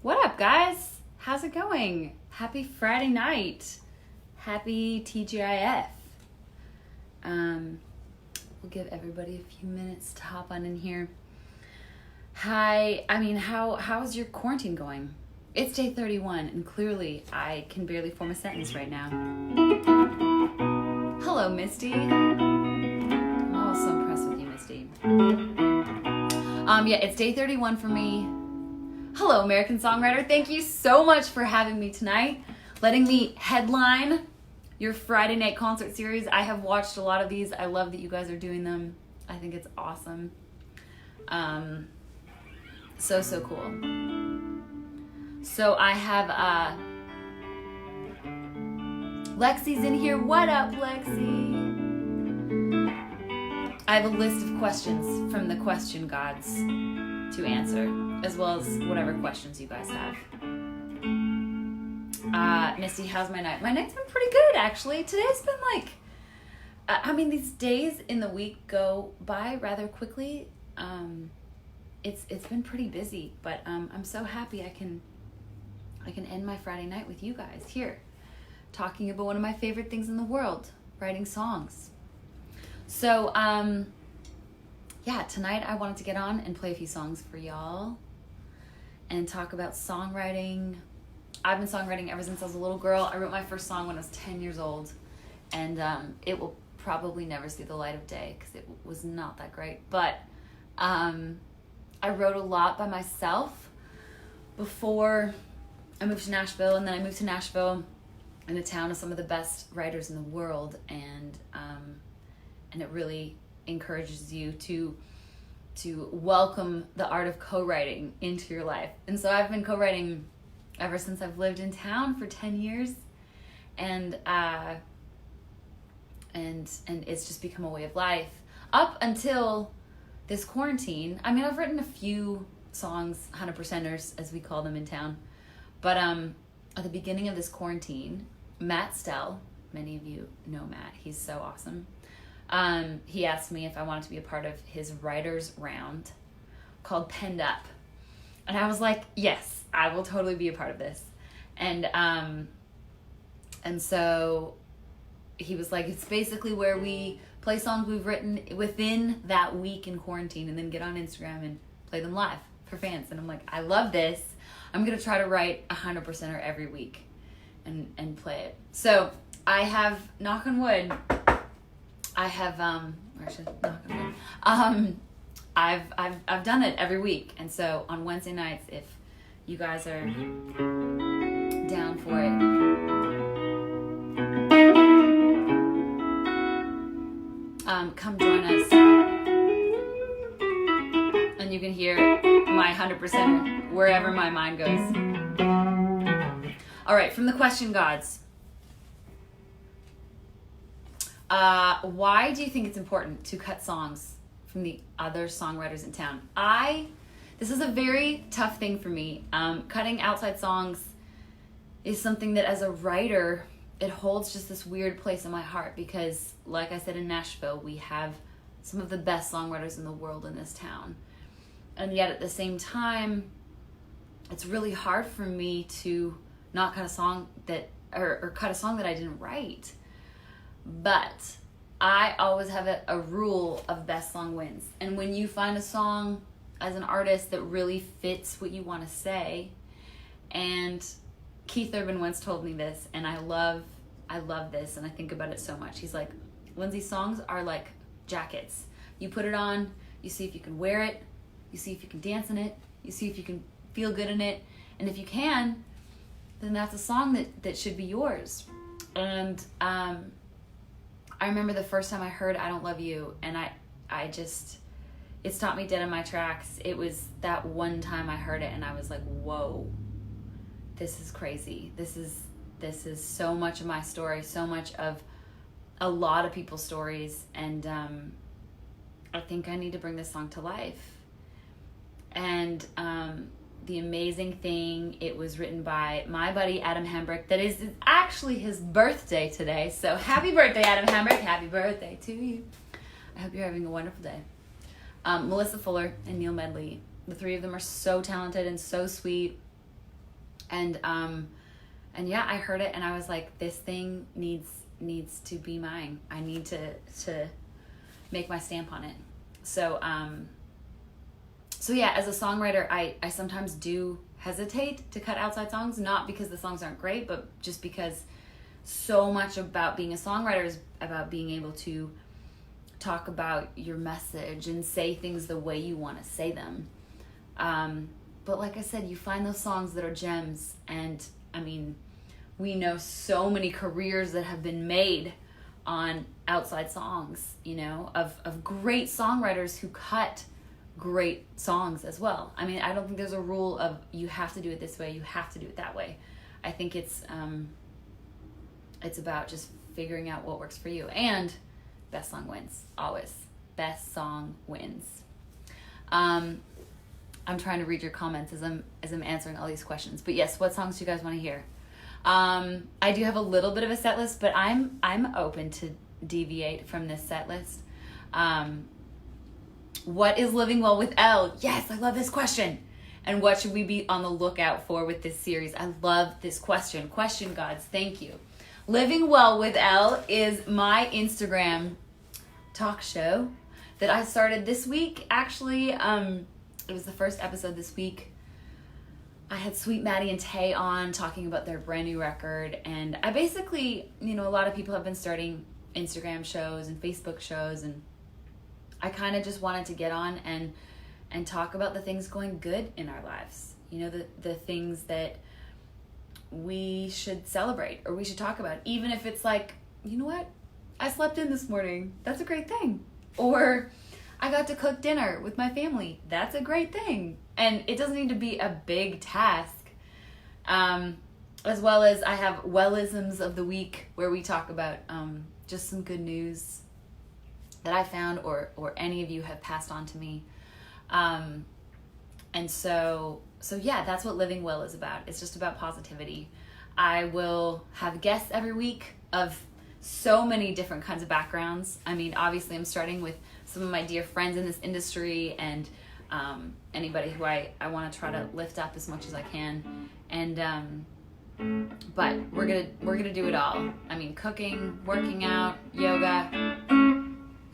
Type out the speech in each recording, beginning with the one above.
What up, guys? How's it going? Happy Friday night. Happy TGIF. We'll give everybody a few minutes to hop on in here. How's your quarantine going? It's day 31, and clearly I can barely form a sentence right now. Hello, Misty. I'm always so impressed with you, Misty. It's day 31 for me. Hello, American Songwriter. Thank you so much for having me tonight, letting me headline your Friday night concert series. I have watched a lot of these. I love that you guys are doing them. I think it's awesome. So cool. So I have Lexi's in here. What up, Lexi? I have a list of questions from the question gods to answer, as well as whatever questions you guys have. Misty, how's my night? My night's been pretty good, actually. Today's been these days in the week go by rather quickly. It's been pretty busy, but I'm so happy I can end my Friday night with you guys here, talking about one of my favorite things in the world, writing songs. So, tonight I wanted to get on and play a few songs for y'all and talk about songwriting. I've been songwriting ever since I was a little girl. I wrote my first song when I was 10 years old, and it will probably never see the light of day because it was not that great. But I wrote a lot by myself before I moved to Nashville, and then I moved to Nashville in a town of some of the best writers in the world, and it really encourages you to welcome the art of co-writing into your life. And so I've been co-writing ever since I've lived in town for 10 years, and it's just become a way of life up until this quarantine. I mean, I've written a few songs, 100%ers as we call them in town, but at the beginning of this quarantine, Matt Stell, many of you know Matt, he's so awesome. He asked me if I wanted to be a part of his writer's round called Penned Up. And I was like, yes, I will totally be a part of this. And so he was like, it's basically where we play songs we've written within that week in quarantine and then get on Instagram and play them live for fans. And I'm like, I love this. I'm going to try to write 100%er every week and play it. So I have, knock on wood, I've done it every week. And so on Wednesday nights, if you guys are down for it, come join us. And you can hear my 100% wherever my mind goes. All right, from the question gods. Why do you think it's important to cut songs from the other songwriters in town? This is a very tough thing for me. Cutting outside songs is something that as a writer, it holds just this weird place in my heart because, like I said, in Nashville, we have some of the best songwriters in the world in this town. And yet at the same time, it's really hard for me to not cut a song or cut a song that I didn't write. But I always have a rule of best song wins. And when you find a song as an artist that really fits what you want to say, and Keith Urban once told me this, and I love this, and I think about it so much. He's like, Lindsay, songs are like jackets. You put it on, you see if you can wear it, you see if you can dance in it, you see if you can feel good in it, and if you can, then that's a song that should be yours. And I remember the first time I heard I Don't Love You, and it stopped me dead in my tracks. It was that one time I heard it and I was like, whoa, this is crazy. This is so much of my story, so much of a lot of people's stories, and I think I need to bring this song to life. And the amazing thing, it was written by my buddy Adam Hambrick. That is actually his birthday today. So happy birthday, Adam Hambrick. Happy birthday to you. I hope you're having a wonderful day. Melissa Fuller and Neil Medley The three of them are so talented and so sweet. And yeah, I heard it and I was like, this thing needs to be mine. I need to make my stamp on it. So yeah, as a songwriter, I sometimes do hesitate to cut outside songs, not because the songs aren't great, but just because so much about being a songwriter is about being able to talk about your message and say things the way you want to say them. But like I said, you find those songs that are gems, and I mean, we know so many careers that have been made on outside songs, you know, of great songwriters who cut great songs as well. I mean, I don't think there's a rule of you have to do it this way, you have to do it that way. I think it's about just figuring out what works for you. And best song wins, always. Best song wins. I'm trying to read your comments as I'm answering all these questions. But yes, what songs do you guys want to hear? I do have a little bit of a set list, but I'm open to deviate from this set list. What is Living Well with Elle? Yes, I love this question. And what should we be on the lookout for with this series? I love this question. Question gods, thank you. Living Well with Elle is my Instagram talk show that I started this week. Actually, it was the first episode this week. I had Sweet Maddie and Tay on talking about their brand new record. And I basically, you know, a lot of people have been starting Instagram shows and Facebook shows, and I kind of just wanted to get on and talk about the things going good in our lives. You know, the things that we should celebrate or we should talk about. Even if it's like, you know what? I slept in this morning. That's a great thing. Or I got to cook dinner with my family. That's a great thing. And it doesn't need to be a big task. As well as I have Wellisms of the week where we talk about just some good news that I found or any of you have passed on to me. And so yeah, that's what Living Well is about. It's just about positivity. I will have guests every week of so many different kinds of backgrounds. I mean, obviously I'm starting with some of my dear friends in this industry and anybody who I want to try to lift up as much as I can. And but we're gonna do it all. I mean, cooking, working out, yoga,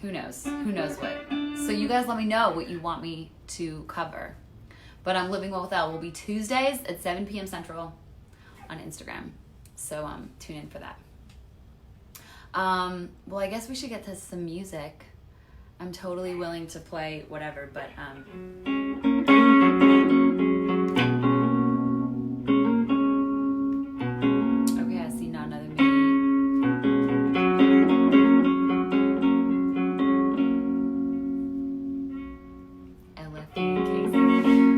who knows what. So you guys let me know what you want me to cover. But Living Well with Elle will be Tuesdays at 7 p.m. Central on Instagram. So tune in for that. Well, I guess we should get to some music. I'm totally willing to play whatever, but okay, I see Not Another Me.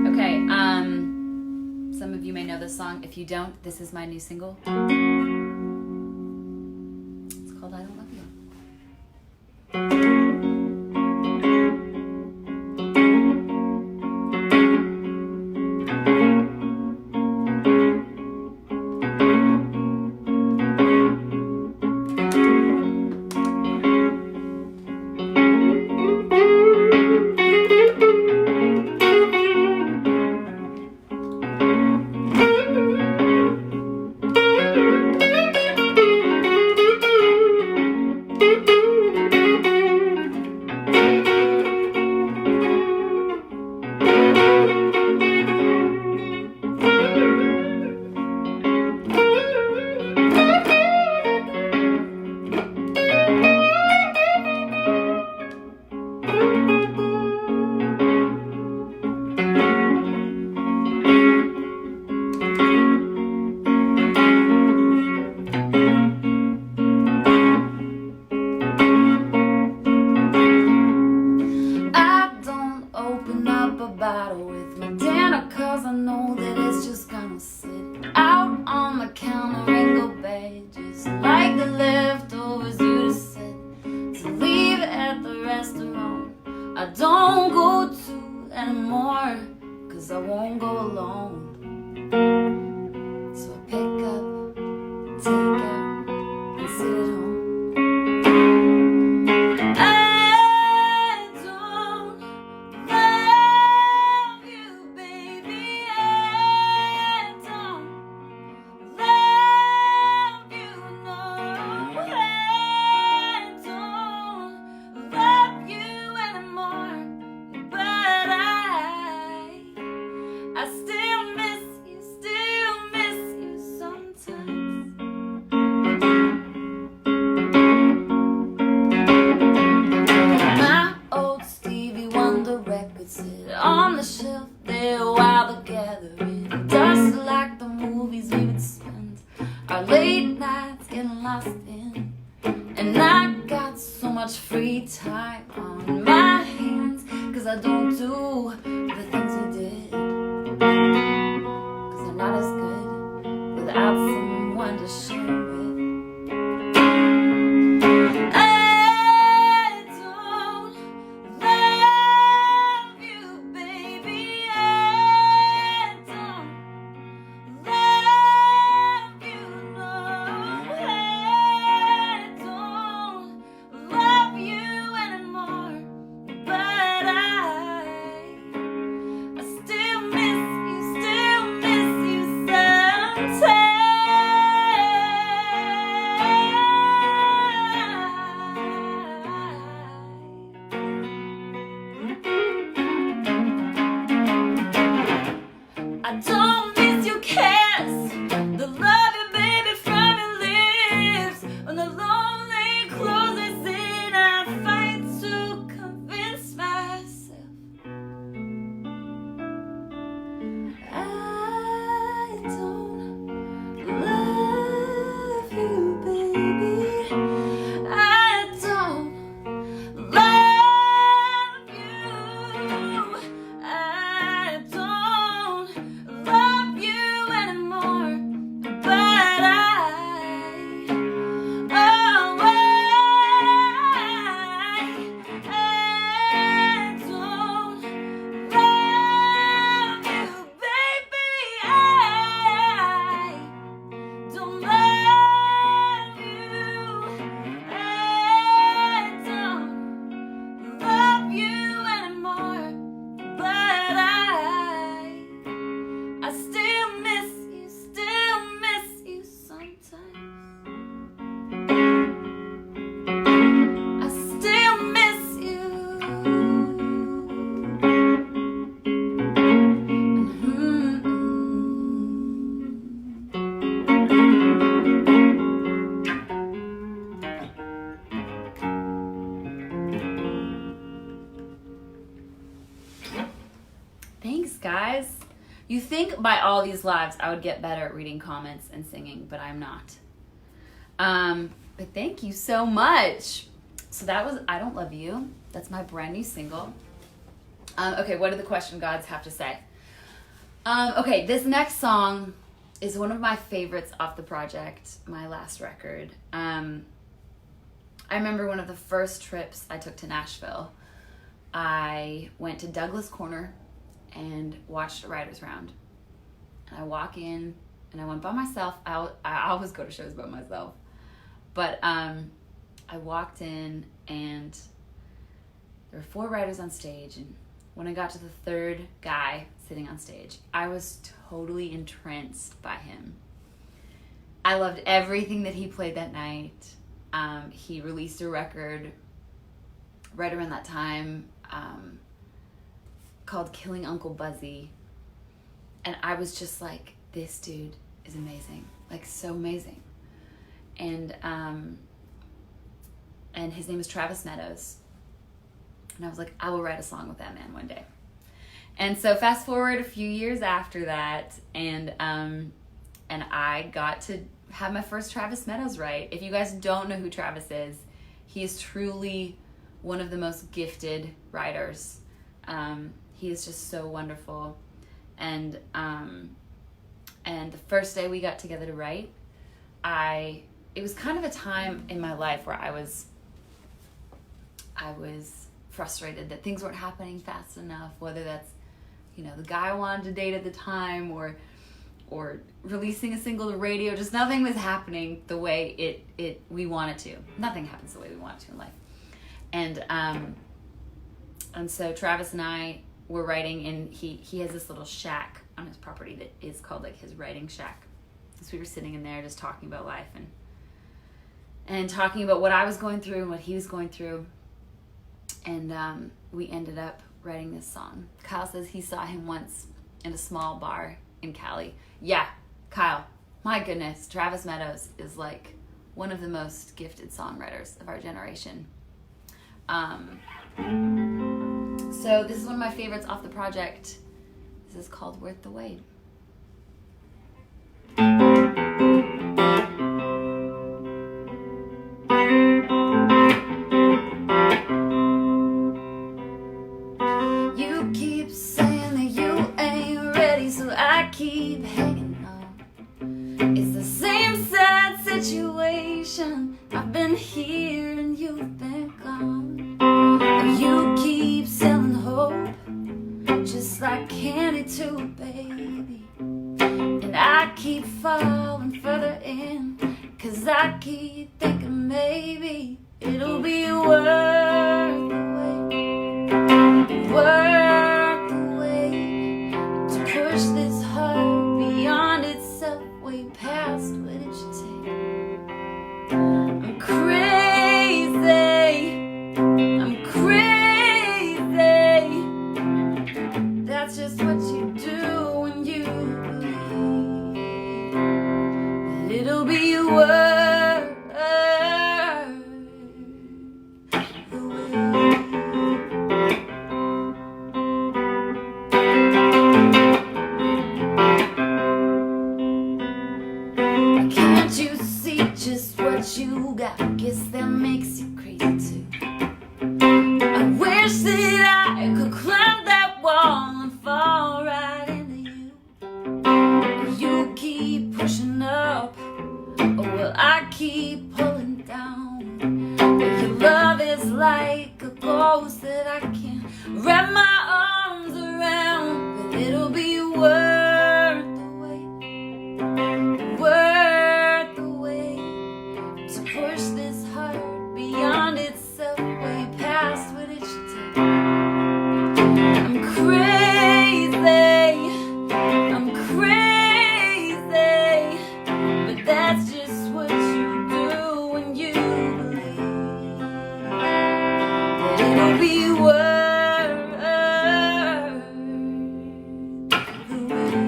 Okay, some of you may know this song. If you don't, this is my new single. It's called I Don't Love You. shelf there while the gathering dust, like the movies we would spend our late nights getting lost in. And I got so much free time on my hands, 'cause I don't do the things we did, 'cause they're not as good without someone to share with. Guys, you think by all these lives I would get better at reading comments and singing, but I'm not. But thank you so much. So that was I Don't Love You. That's my brand new single. Okay, what do the question gods have to say? Okay, this next song is one of my favorites off the project, my last record. I remember one of the first trips I took to Nashville. I went to Douglas Corner and watched a writer's round. And I walk in, and I went by myself. I always go to shows by myself. But I walked in, and there were 4 writers on stage. And when I got to the 3rd guy sitting on stage, I was totally entranced by him. I loved everything that he played that night. He released a record right around that time, called Killing Uncle Buzzy, and I was just like, this dude is amazing, like so amazing. And his name is Travis Meadows, and I was like, I will write a song with that man one day. And so fast forward a few years after that, and I got to have my first Travis Meadows write. If you guys don't know who Travis is, he is truly one of the most gifted writers. He is just so wonderful. And the first day we got together to write, it was kind of a time in my life where I was frustrated that things weren't happening fast enough, whether that's, the guy I wanted to date at the time, or releasing a single to radio. Just nothing was happening the way we wanted to. Nothing happens the way we want it to in life. And so Travis and I were writing, and he has this little shack on his property that is called like his writing shack. So we were sitting in there just talking about life and talking about what I was going through and what he was going through. And we ended up writing this song. Kyle says he saw him once in a small bar in Cali. Yeah, Kyle, my goodness, Travis Meadows is like one of the most gifted songwriters of our generation. So this is one of my favorites off the project. This is called Worth the Wait. You keep saying that you ain't ready, so I keep hanging on. It's the same sad situation. I've been here and you've been gone. You keep selling hope, just like candy to a baby. And I keep falling further in, 'cause I keep thinking maybe it'll be worth the wait. Worth the wait, to push this heart beyond itself, way past what it should take. I'm crazy, I'm crazy. That's just what you do when you believe that it'll be worth the wait. Can't you see just what you got? Guess that makes you crazy too. I wish that I could climb that wall and fall right into you. You keep pushing up, oh well I keep pulling down. But your love is like a ghost that I can't wrap my arms around. But it'll be worth the wait. Worth the wait, to push this heart beyond itself, way past what it should take. I'm crazy, I'm crazy, but that's just what you do when you believe that it'll be worth the wait.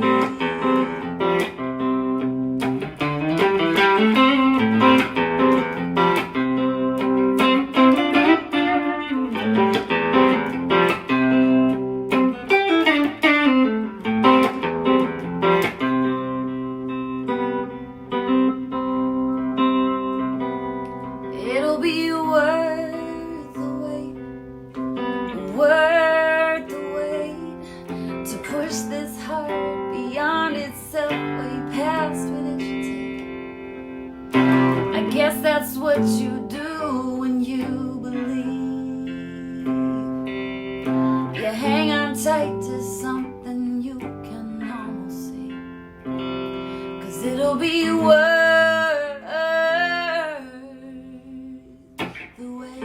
It'll be worth the wait, worth the wait, to push this heart beyond itself, way past what it should take. I guess that's what you do when you believe. You hang on tight to something you can almost see, 'cause it'll be worth the wait.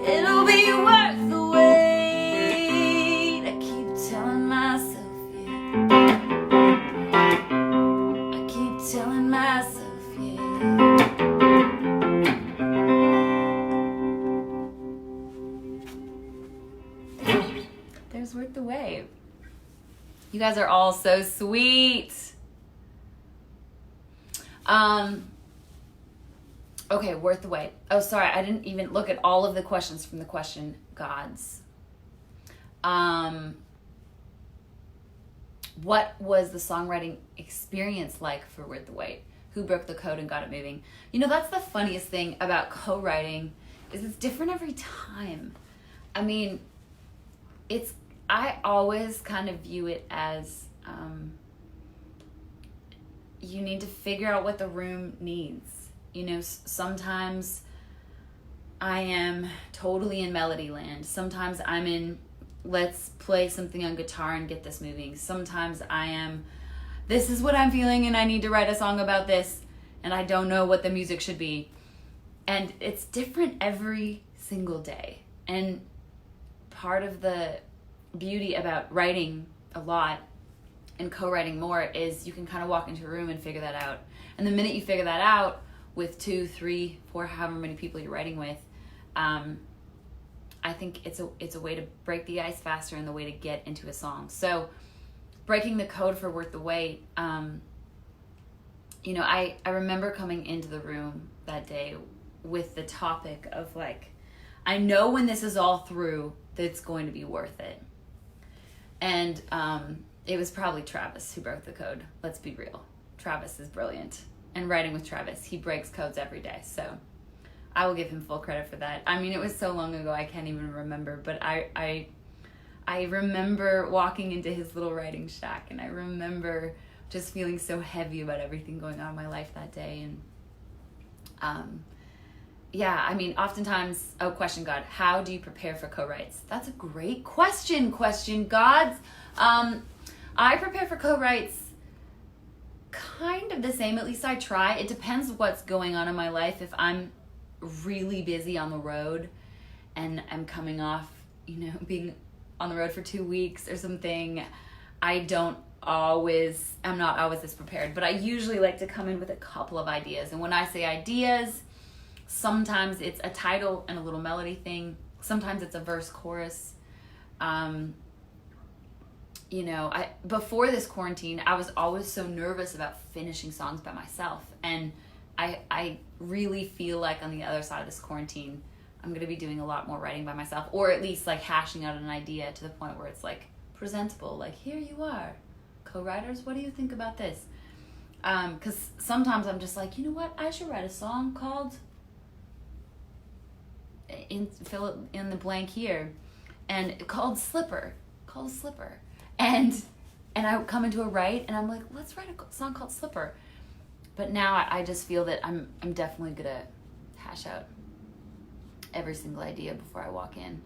It'll be worth the wait. I keep telling myself, yeah. I keep telling myself, yeah. There's Worth the Wait. You guys are all so sweet. Okay, Worth the Wait. Oh, sorry, I didn't even look at all of the questions from the question gods. What was the songwriting experience like for Worth the Wait? Who broke the code and got it moving? You know, that's the funniest thing about co-writing, is it's different every time. I mean, I always kind of view it as you need to figure out what the room needs. You know, sometimes I am totally in melody land. Sometimes I'm in, let's play something on guitar and get this moving. Sometimes I am, this is what I'm feeling and I need to write a song about this and I don't know what the music should be. And it's different every single day. And part of the beauty about writing a lot and co-writing more is you can kind of walk into a room and figure that out. And the minute you figure that out with 2, 3, 4, however many people you're writing with, I think it's a way to break the ice faster and the way to get into a song. So breaking the code for Worth the Wait, you know, I remember coming into the room that day with the topic of like, I know when this is all through that it's going to be worth it. And it was probably Travis who broke the code. Let's be real. Travis is brilliant. And writing with Travis, he breaks codes every day. So I will give him full credit for that. I mean, it was so long ago I can't even remember, but I remember walking into his little writing shack, and I remember just feeling so heavy about everything going on in my life that day. And yeah, I mean, oftentimes, question God, how do you prepare for co-writes? That's a great question, gods. I prepare for co-writes kind of the same, at least I try. It depends what's going on in my life. If I'm really busy on the road and I'm coming off, being on the road for 2 weeks or something, I'm not always this prepared, but I usually like to come in with a couple of ideas. And when I say ideas, sometimes it's a title and a little melody thing. Sometimes it's a verse chorus. Before this quarantine, I was always so nervous about finishing songs by myself. And I really feel like on the other side of this quarantine, I'm going to be doing a lot more writing by myself, or at least like hashing out an idea to the point where it's like presentable. Like, here you are, co-writers, what do you think about this? Because sometimes I'm just like, you know what? I should write a song called, fill it in the blank here, and called Slipper. And I come into a write, and I'm like, let's write a song called Slipper. But now I just feel that I'm definitely gonna hash out every single idea before I walk in.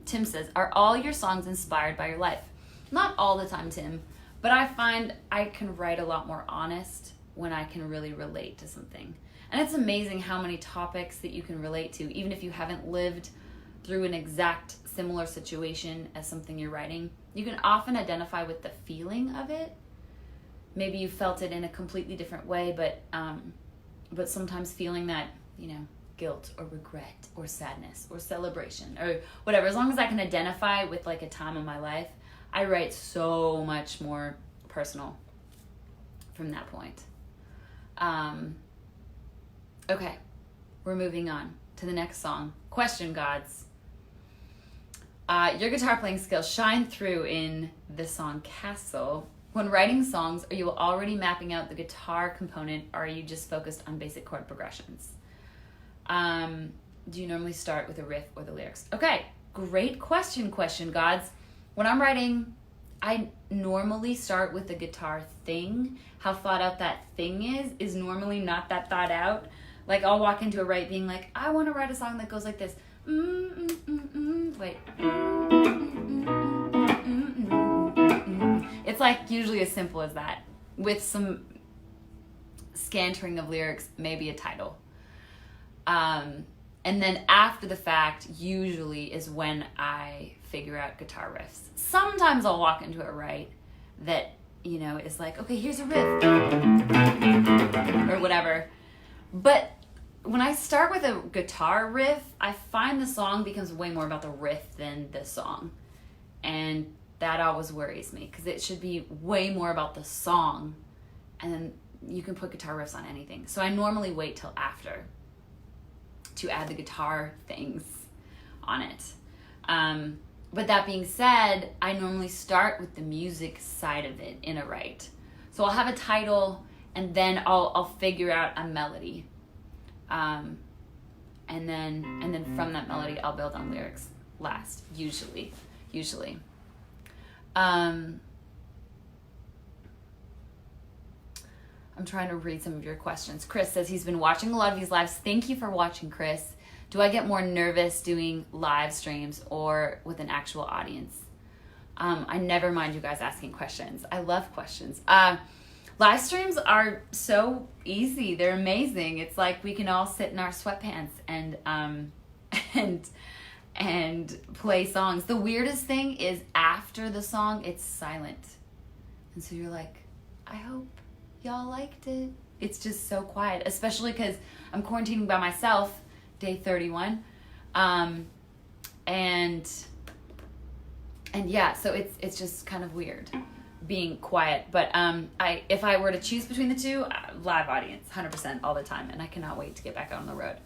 Tim says, are all your songs inspired by your life? Not all the time, Tim, but I find I can write a lot more honest when I can really relate to something. And it's amazing how many topics that you can relate to, even if you haven't lived through an exact similar situation as something you're writing. You can often identify with the feeling of it. Maybe you felt it in a completely different way, but sometimes feeling that, guilt or regret or sadness or celebration or whatever, as long as I can identify with like a time in my life, I write so much more personal from that point. Okay, we're moving on to the next song. Question, gods. Your guitar playing skills shine through in the song Castle. When writing songs, are you already mapping out the guitar component, or are you just focused on basic chord progressions? Do you normally start with a riff or the lyrics? Okay, great question, gods. When I'm writing, I normally start with the guitar thing. How thought out that thing is normally not that thought out. Like, I'll walk into a write being like, I want to write a song that goes like this. Wait. It's like usually as simple as that, with some scantering of lyrics, maybe a title. And then after the fact usually is when I figure out guitar riffs. Sometimes I'll walk into a write that, is like, okay, here's a riff or whatever. But when I start with a guitar riff, I find the song becomes way more about the riff than the song. And that always worries me, because it should be way more about the song, and then you can put guitar riffs on anything. So I normally wait till after to add the guitar things on it. But that being said, I normally start with the music side of it in a write. So I'll have a title, and then I'll figure out a melody. And then from that melody, I'll build on lyrics last, usually. I'm trying to read some of your questions. Chris says he's been watching a lot of these lives. Thank you for watching, Chris. Do I get more nervous doing live streams or with an actual audience? I never mind you guys asking questions. I love questions. Live streams are so easy. They're amazing. It's like we can all sit in our sweatpants and play songs. The weirdest thing is after the song, it's silent. And so you're like, I hope y'all liked it. It's just so quiet, especially because I'm quarantining by myself, day 31. And yeah, so it's just kind of weird being quiet. But if I were to choose between the two, live audience, 100% all the time. And I cannot wait to get back out on the road.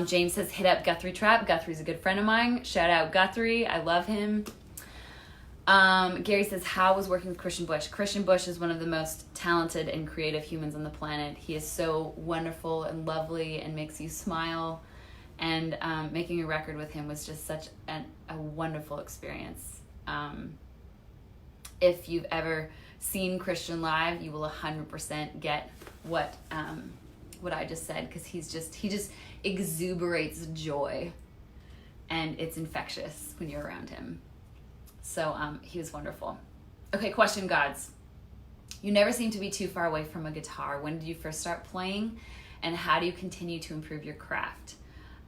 James says, hit up Guthrie Trap. Guthrie's a good friend of mine. Shout out Guthrie. I love him. Gary says, how was working with Christian Bush? Christian Bush is one of the most talented and creative humans on the planet. He is so wonderful and lovely and makes you smile. And making a record with him was just such a wonderful experience. If you've ever seen Christian live, you will 100% get what I just said, because he just exuberates joy, and it's infectious when you're around him. So he was wonderful. Okay, question, gods. You never seem to be too far away from a guitar. When did you first start playing, and how do you continue to improve your craft?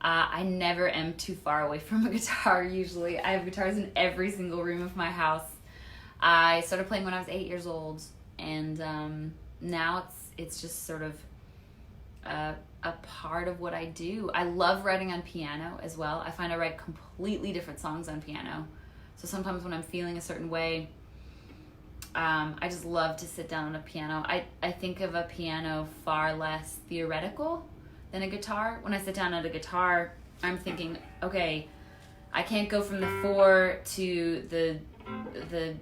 I never am too far away from a guitar, usually. I have guitars in every single room of my house. I started playing when I was 8 years old, and now it's just sort of a part of what I do. I love writing on piano as well. I find I write completely different songs on piano. So sometimes when I'm feeling a certain way, I just love to sit down on a piano. I think of a piano far less theoretical than a guitar. When I sit down at a guitar, I'm thinking, okay, I can't go from the 4 to the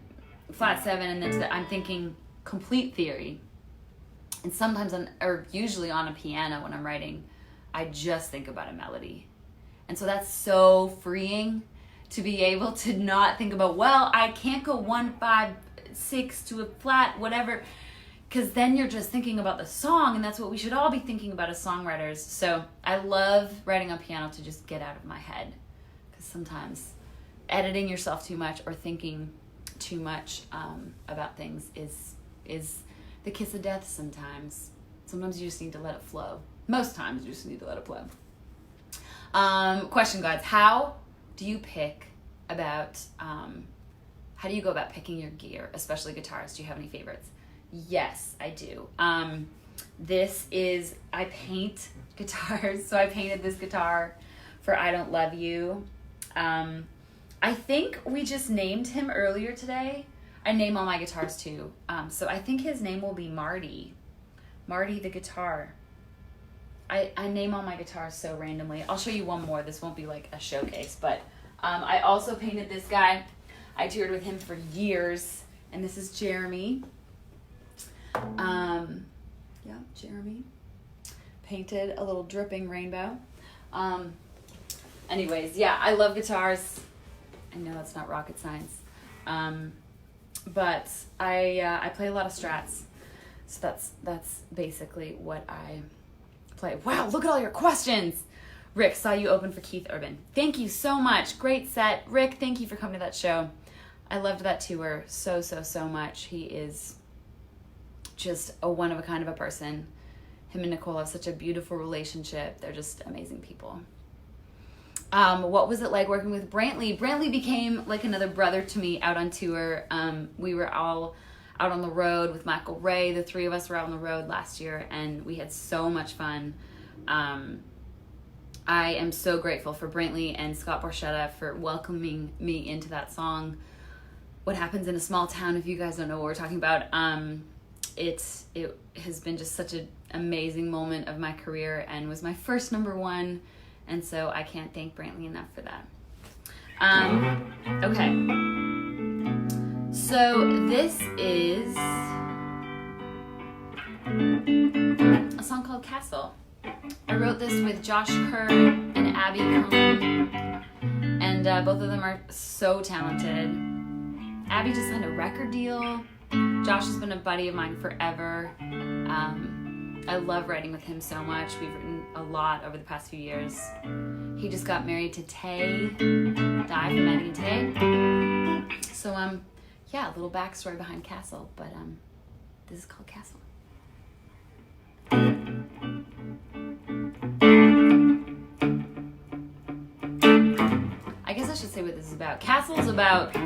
flat 7 and then I'm thinking complete theory. And sometimes, or usually on a piano when I'm writing, I just think about a melody. And so that's so freeing to be able to not think about, well, I can't go 1, 5, 6 to a flat, whatever, because then you're just thinking about the song, and that's what we should all be thinking about as songwriters. So I love writing on piano to just get out of my head, because sometimes editing yourself too much or thinking too much about things is the kiss of death sometimes. Sometimes you just need to let it flow. Most times you just need to let it flow. Question, guys. How do you go about picking your gear, especially guitars? Do you have any favorites? Yes, I do. I paint guitars. So I painted this guitar for I Don't Love You. I think we just named him earlier today. I name all my guitars too. So I think his name will be Marty. Marty the guitar. I name all my guitars so randomly. I'll show you one more. This won't be like a showcase, but I also painted this guy. I toured with him for years, and this is Jeremy. Jeremy. Painted a little dripping rainbow. Anyways, yeah, I love guitars. I know that's not rocket science. But I play a lot of Strats. So that's basically what I play. Wow, look at all your questions. Rick, saw you open for Keith Urban. Thank you so much. Great set. Rick, thank you for coming to that show. I loved that tour so much. He is just a one of a kind of a person. Him and Nicole have such a beautiful relationship. They're just amazing people. What was it like working with Brantley? Brantley became like another brother to me out on tour. We were all out on the road with Michael Ray. The three of us were out on the road last year, and we had so much fun. I am so grateful for Brantley and Scott Borchetta for welcoming me into that song, What Happens in a Small Town. If you guys don't know what we're talking about, it has been just such an amazing moment of my career and was my first #1. And so I can't thank Brantley enough for that. Okay. So this is a song called Castle. I wrote this with Josh Kerr and Abby Cohn. And both of them are so talented. Abby just signed a record deal. Josh has been a buddy of mine forever. I love writing with him so much. We've written a lot over the past few years. He just got married to Tay, Di from Maddie and Tay. So, yeah, a little backstory behind Castle, but this is called Castle. I guess I should say what this is about. Castle's about...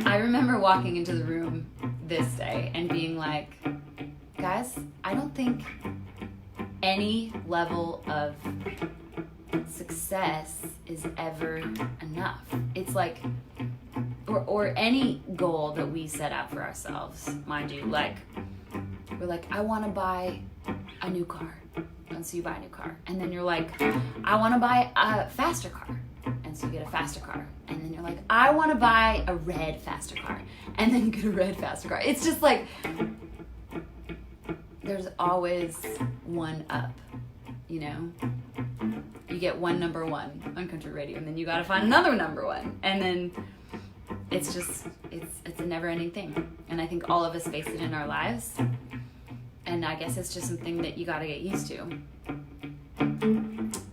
I remember walking into the room this day and being like, guys, I don't think any level of success is ever enough. It's like, or any goal that we set out for ourselves, mind you, like, we're like, I want to buy a new car. and so you buy a new car. And then you're like, I want to buy a faster car. And so you get a faster car. And then you're like, I want to buy a red faster car. And then you get a red faster car. It's just like, there's always one up, you know? You get one number one on country radio, and then you got to find another number one. And then it's just, it's a never-ending thing. And I think all of us face it in our lives. And I guess it's just something that you got to get used to.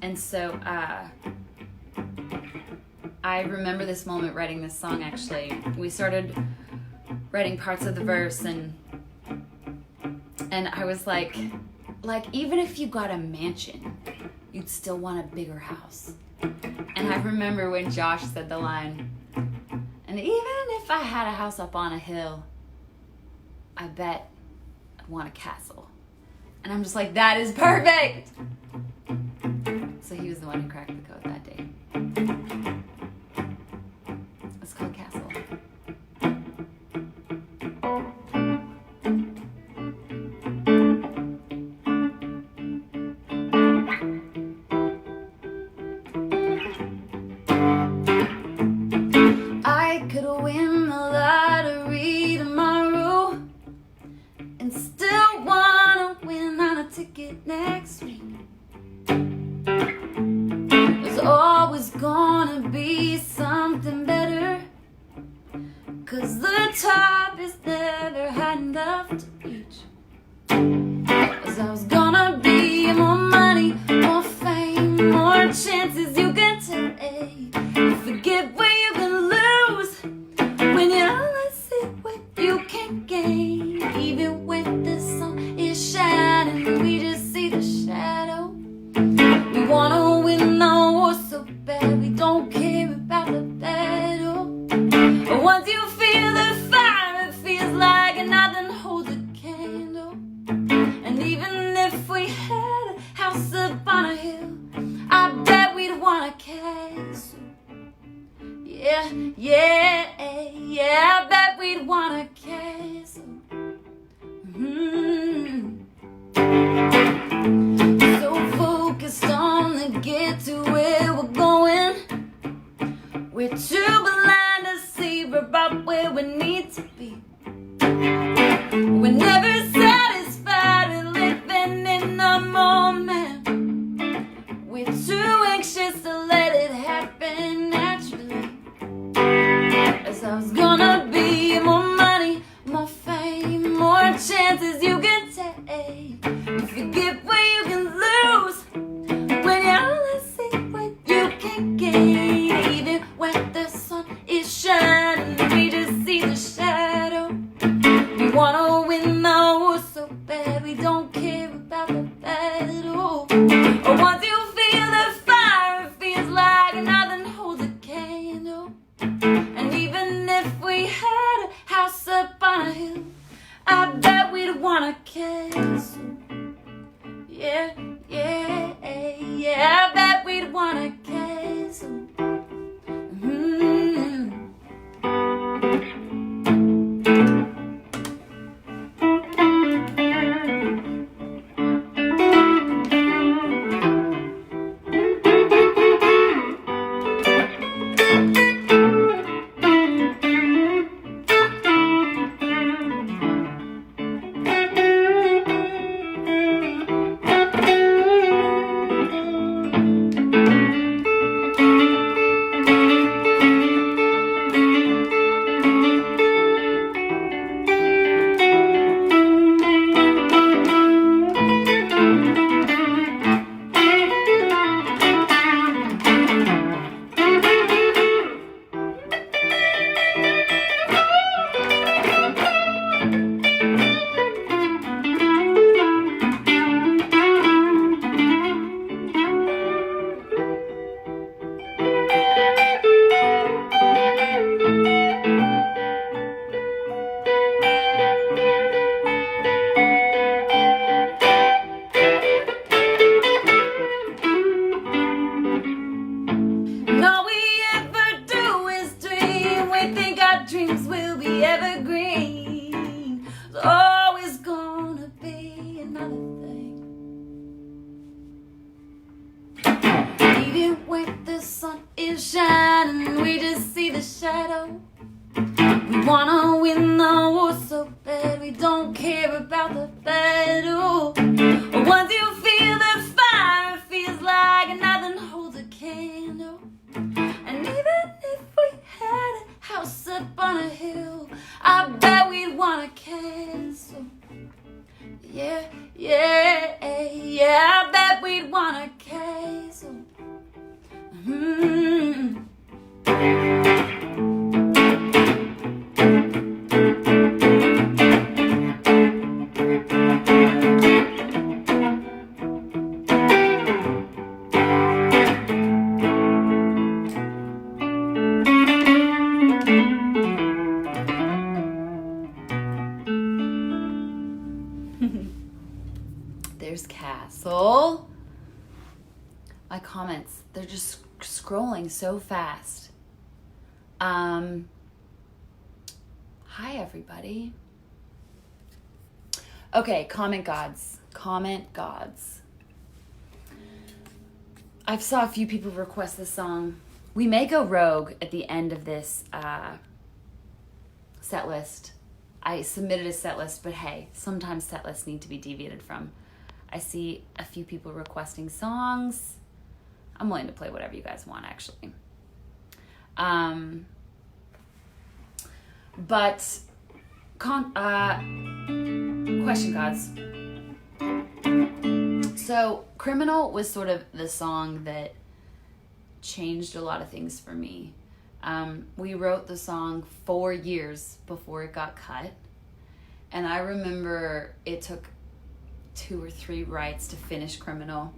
And so I remember this moment writing this song, actually. We started writing parts of the verse, and I was like, even if you got a mansion, you'd still want a bigger house. And I remember when Josh said the line, and even if I had a house up on a hill, I bet I'd want a castle. And I'm just like, that is perfect! So he was the one who cracked the code that day. It's called Castle. I could win the lottery tomorrow and still wanna win on a ticket next week. There's always gonna be something better, 'cause the top is never high enough to reach. 'Cause I was gonna be more money, more fame, more chances you can take. You forget where you can lose when you only see what you can gain. Even when the sun is shining, we just see the shadow. We wanna win the war so bad, we don't care about the battle. But once you feel the fire, it feels like nothing holds a candle. And even if we had a house up on a hill, I bet we'd want a castle. Yeah, yeah, yeah, I bet we'd want a castle. So focused on the get to where we're going, we're too blind to see about where we need to be. We're never satisfied with living in the moment. We're too anxious to let it happen naturally. As I was gonna be more money, more fame, more chances you can take. You forget where you can lose when you only see what you can gain. Even when the is shining, we just see the shadow. We wanna win the war so bad, we don't care about the battle. Once you feel that fire, it feels like nothing holds a candle. And even if we had a house up on a hill, I bet we'd want a castle. Yeah, yeah, yeah, I bet we'd want a castle. There's Castle. My comments, they're just scrolling so fast. Hi everybody. Okay, comment gods. I saw a few people request this song. We may go rogue at the end of this set list. I submitted a set list, but hey, sometimes set lists need to be deviated from. I see a few people requesting songs. I'm willing to play whatever you guys want, actually. But question gods. So Criminal was sort of the song that changed a lot of things for me. We wrote the song 4 years before it got cut. And I remember it took 2 or 3 writes to finish Criminal.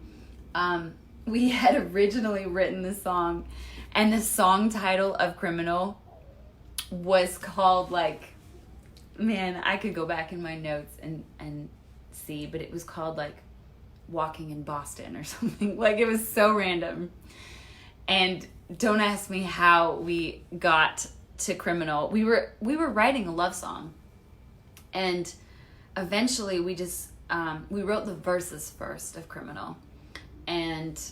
We had originally written the song, and the song title of Criminal was called, like, man, I could go back in my notes and see, but it was called, like, Walking in Boston or something. Like, it was so random. And don't ask me how we got to Criminal. We were writing a love song, and eventually we just we wrote the verses first of Criminal, and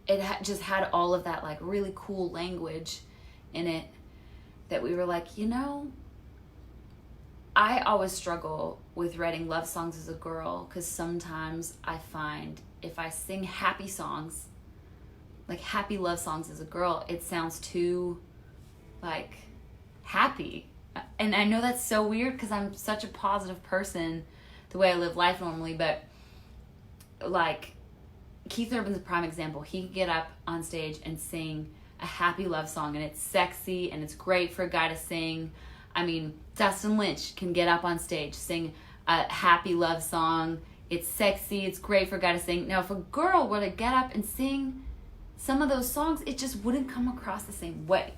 it just had all of that, like, really cool language in it that we were like, you know, I always struggle with writing love songs as a girl, because sometimes I find if I sing happy songs, like happy love songs as a girl, it sounds too, like, happy. And I know that's so weird because I'm such a positive person the way I live life normally, but, like, Keith Urban's a prime example. He can get up on stage and sing a happy love song, and it's sexy, and it's great for a guy to sing. I mean, Dustin Lynch can get up on stage, sing a happy love song. It's sexy, it's great for a guy to sing. Now, if a girl were to get up and sing some of those songs, it just wouldn't come across the same way.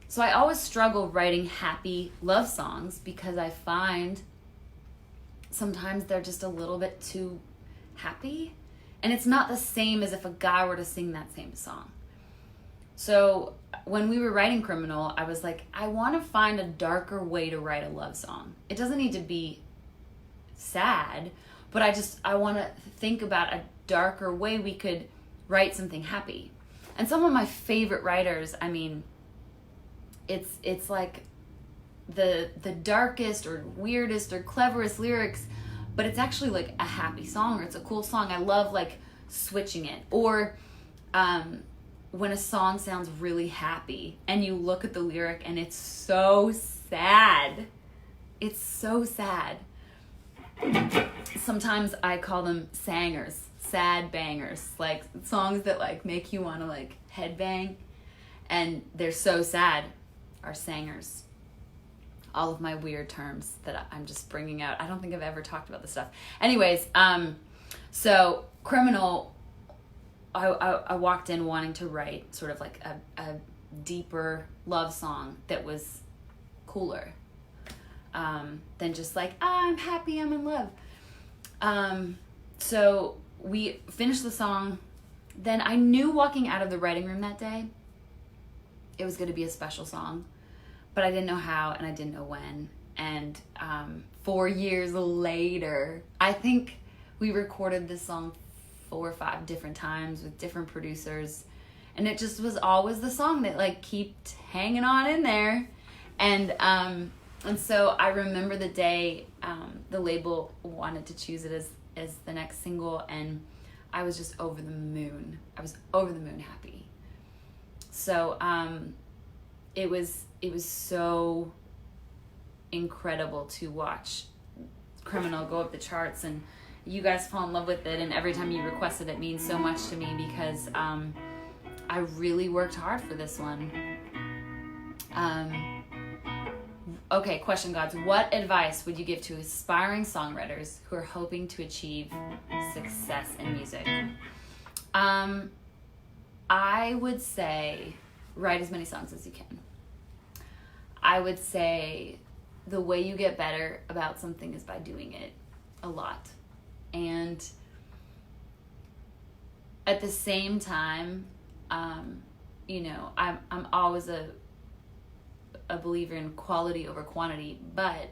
So I always struggle writing happy love songs because I find sometimes they're just a little bit too happy. And it's not the same as if a guy were to sing that same song. So when we were writing Criminal, I was like, I want to find a darker way to write a love song. It doesn't need to be sad, but I want to think about a darker way we could write something happy. And some of my favorite writers, I mean, it's like the darkest or weirdest or cleverest lyrics, but it's actually like a happy song, or it's a cool song. I love, like, switching it. Or when a song sounds really happy and you look at the lyric and it's so sad. It's so sad. Sometimes I call them sangers, sad bangers, like songs that, like, make you want to, like, headbang, and they're so sad, are sangers. All of my weird terms that I'm just bringing out. I don't think I've ever talked about this stuff. Anyways, so Criminal, I walked in wanting to write sort of like a deeper love song that was cooler than just like, I'm happy, I'm in love. So we finished the song. Then I knew walking out of the writing room that day, it was going to be a special song, but I didn't know how and I didn't know when. And 4 years later, I think we recorded this song 4 or 5 different times with different producers. And it just was always the song that like kept hanging on in there. And so I remember the day the label wanted to choose it as the next single, and I was just over the moon. I was over the moon happy. So it was so incredible to watch Criminal go up the charts, and you guys fall in love with it, and every time you request it, it means so much to me because I really worked hard for this one. Okay, question gods. What advice would you give to aspiring songwriters who are hoping to achieve success in music? I would say write as many songs as you can. I would say the way you get better about something is by doing it a lot. And at the same time, you know, I'm always a believer in quality over quantity, but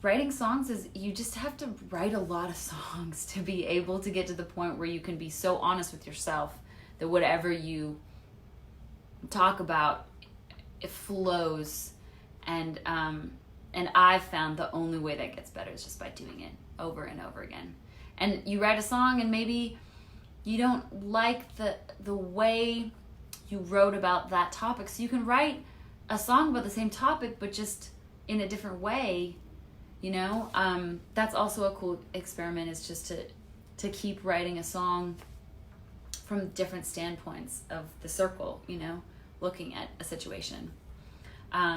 writing songs is, you just have to write a lot of songs to be able to get to the point where you can be so honest with yourself that whatever you talk about, it flows. And I've found the only way that gets better is just by doing it over and over again. And you write a song and maybe you don't like the way you wrote about that topic, so you can write a song about the same topic but just in a different way, you know. That's also a cool experiment, is just to keep writing a song from different standpoints of the circle, you know, looking at a situation.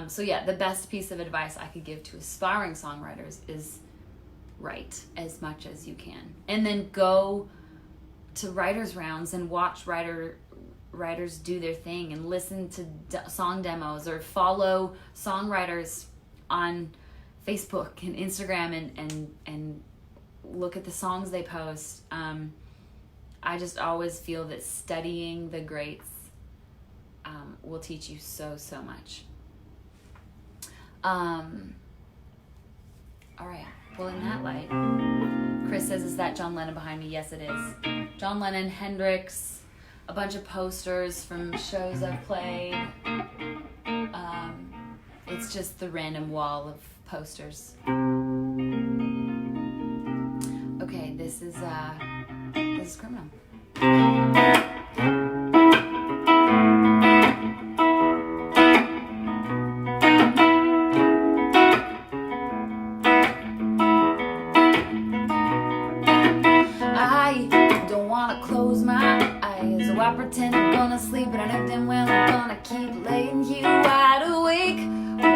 So yeah, the best piece of advice I could give to aspiring songwriters is write as much as you can, and then go to writers rounds and watch writers do their thing, and listen to song demos, or follow songwriters on Facebook and Instagram and look at the songs they post. I just always feel that studying the greats will teach you so much. All right. Well, in that light, Chris says, is that John Lennon behind me? Yes, it is. John Lennon, Hendrix, a bunch of posters from shows I've played. It's just the random wall of posters. Okay, this is Criminal. I pretend I'm gonna sleep, but I know damn well I'm gonna keep laying here wide awake,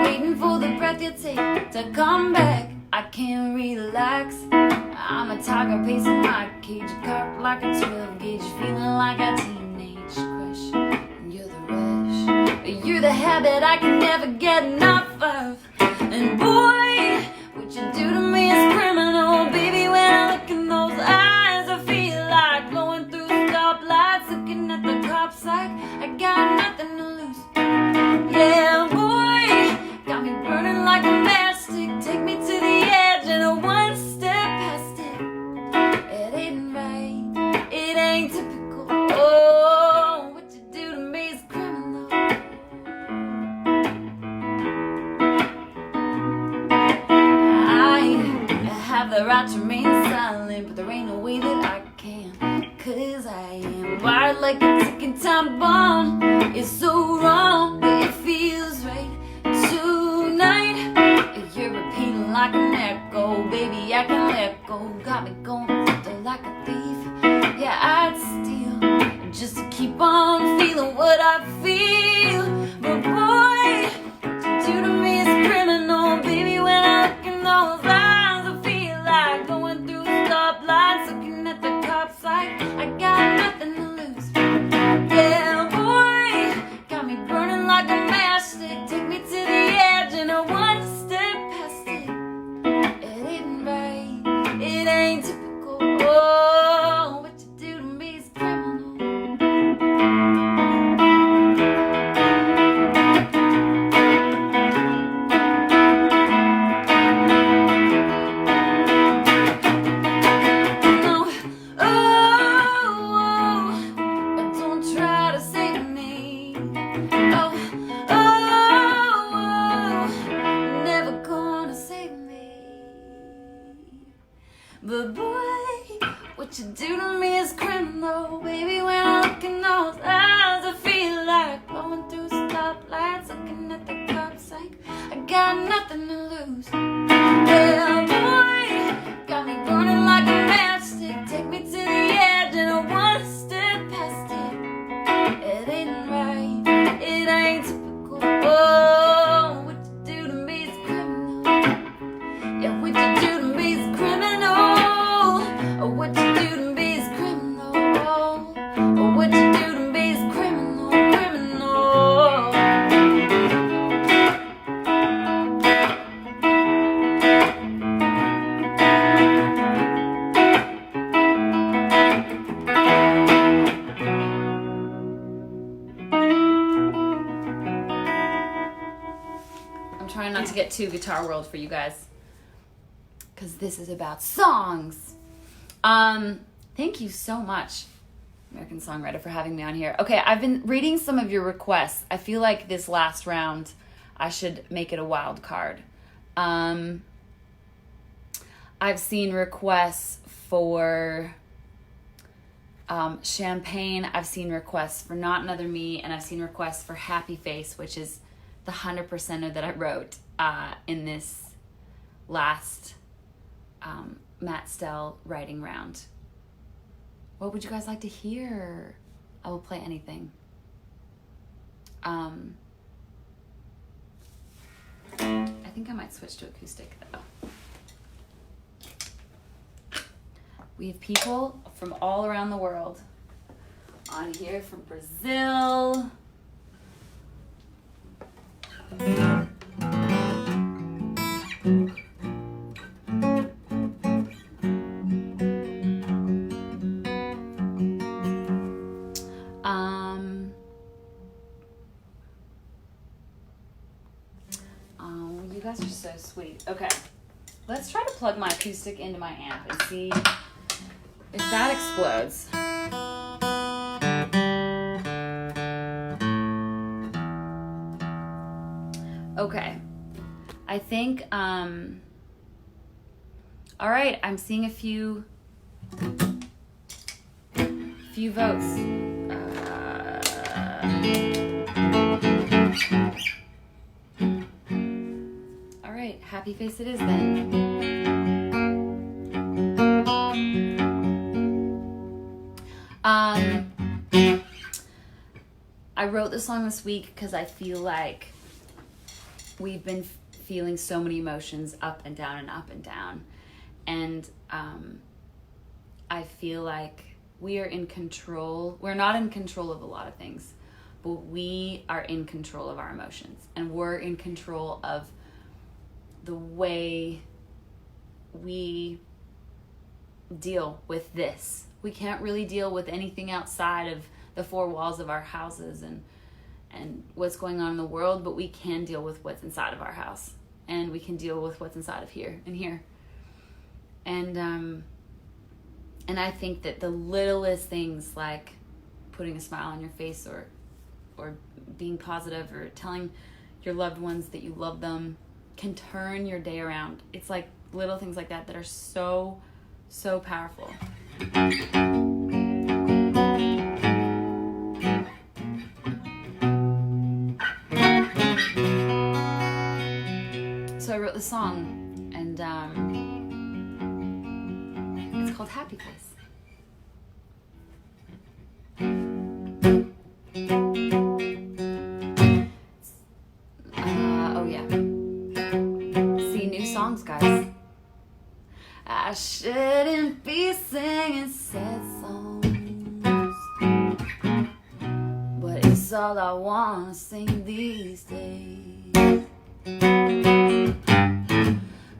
waiting for the breath you take to come back. I can't relax. I'm a tiger pacing my cage, cocked like a 12 gauge, feeling like a teenage crush. And you're the rush, you're the habit I can never get enough of. And boy, what you do to me is criminal, baby. When I look in those eyes, I feel like blowing through stoplights, looking at the cops like I got nothing to lose. Yeah, boy, got me burning like a matchstick. Take me to the edge and a one step past it. It ain't right, it ain't typical. Oh, what you do to me is criminal. I have the right to remain silent, but there ain't no way that I can, 'cause I am wired like a ticking time bomb. It's so wrong, but it feels right tonight. You're repeating like an echo, baby, I can let go. Got me going like a thief. Yeah, I'd steal just to keep on feeling what I feel. But boy, what you do to me is criminal, baby. When I look in those eyes, I feel like going through stoplights, looking at the cops like I got nothing to lose. Yeah, boy, got me burning like a matchstick. Take me to the edge and I one step past it. It ain't right, it ain't typical. Oh, what you do to me is criminal. knows as I feel like going through stoplights, looking at the cops like I got nothing to lose. Well, boy, got me burning like a matchstick. Take me to the edge and I wanna step past it. It ain't right, it ain't typical. Oh, what you do to me is criminal. Yeah, what you do to me is criminal. Oh, what you do to me is criminal. Oh, what you do to me is criminal, criminal. I'm trying not to get too Guitar World for you guys, because this is about songs. Thank you so much, American Songwriter, for having me on here. Okay, I've been reading some of your requests. I feel like this last round, I should make it a wild card. I've seen requests for Champagne. I've seen requests for Not Another Me, and I've seen requests for Happy Face, which is the 100%er that I wrote in this last Matt Stell writing round. What would you guys like to hear? I will play anything. I think I might switch to acoustic though. We have people from all around the world on here, from Brazil. You guys are so sweet. Okay, let's try to plug my acoustic into my amp and see if that explodes. Okay, I think, all right, I'm seeing a few votes. All right, Happy Face it is then. I wrote this song this week because I feel like we've been feeling so many emotions up and down and up and down. And I feel like we are in control. We're not in control of a lot of things, but we are in control of our emotions. And we're in control of the way we deal with this. We can't really deal with anything outside of the four walls of our houses and what's going on in the world, but we can deal with what's inside of our house, and we can deal with what's inside of here and here. And I think that the littlest things, like putting a smile on your face or being positive or telling your loved ones that you love them, can turn your day around. It's like little things like that that are so, so powerful. So I wrote the song, and it's called Happy Face. Oh yeah. See, new songs, guys. I shouldn't be singing sad songs, but it's all I wanna sing these days.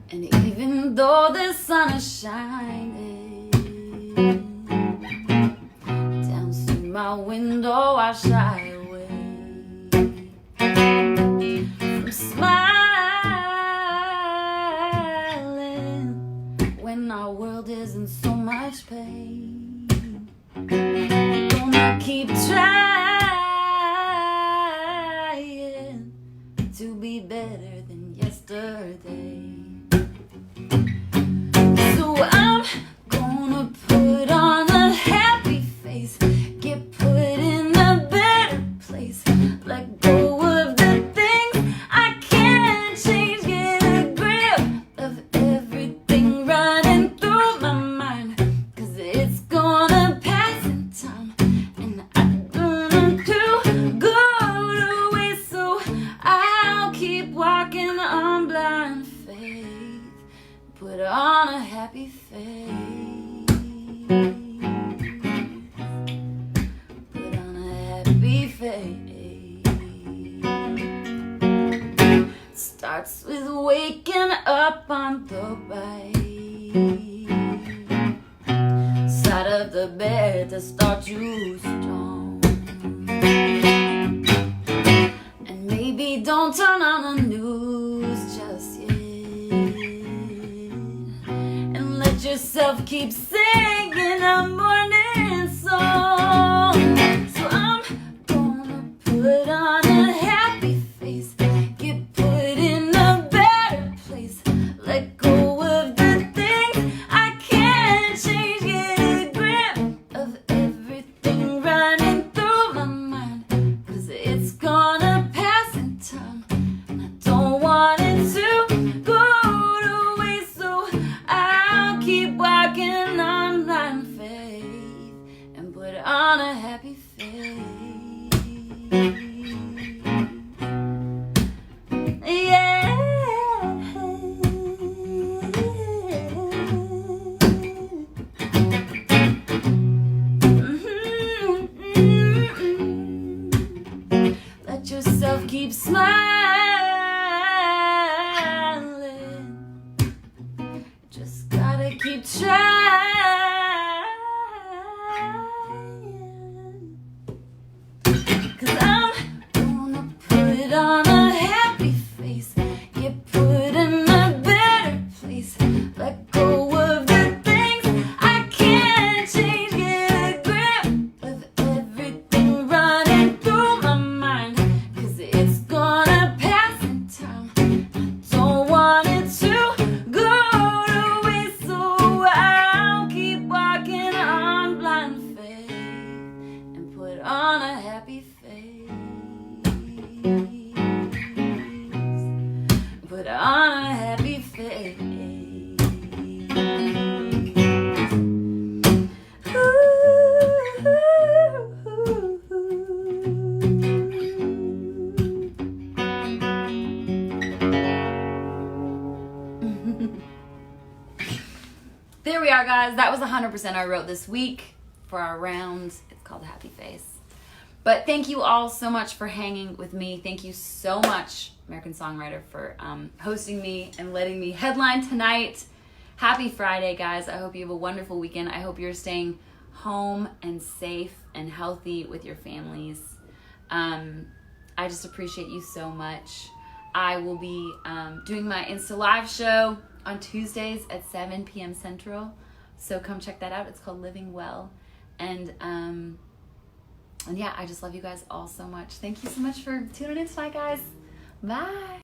And even though the sun is shining down through my window, I shy away from smiling when our world is in so much pain. Gonna keep trying to be better than yesterday. So I'm gonna put on a happy face, get put in face. Starts with waking up on the right side of the bed to start you strong. And maybe don't turn on the news just yet, and let yourself keep singing a morning song. So I'm gonna put on a happy face, get put in a better place, let go of the things I can't change, get a grip of everything running through my mind, 'cause it's gonna pass in time, and I don't want it to go to waste, so I'll keep walking on blind faith and put on a happy face. Yeah. Let yourself keep smiling. Just gotta keep trying. 'Cause I'm gonna put on a happy face, get put in a better place, let go of the things I can't change, get a grip of everything running through my mind, 'cause it's gonna pass in time. I don't want it to go to waste, so I'll keep walking on blind faith and put on a happy face. Put on a happy face. There we are, guys. That was 100% I wrote this week for our round. It's called Happy Face. But thank you all so much for hanging with me. Thank you so much, American Songwriter, for hosting me and letting me headline tonight. Happy Friday, guys. I hope you have a wonderful weekend. I hope you're staying home and safe and healthy with your families. I just appreciate you so much. I will be doing my Insta Live show on Tuesdays at 7 p.m. Central. So come check that out. It's called Living Well. And yeah, I just love you guys all so much. Thank you so much for tuning in tonight, guys. Bye.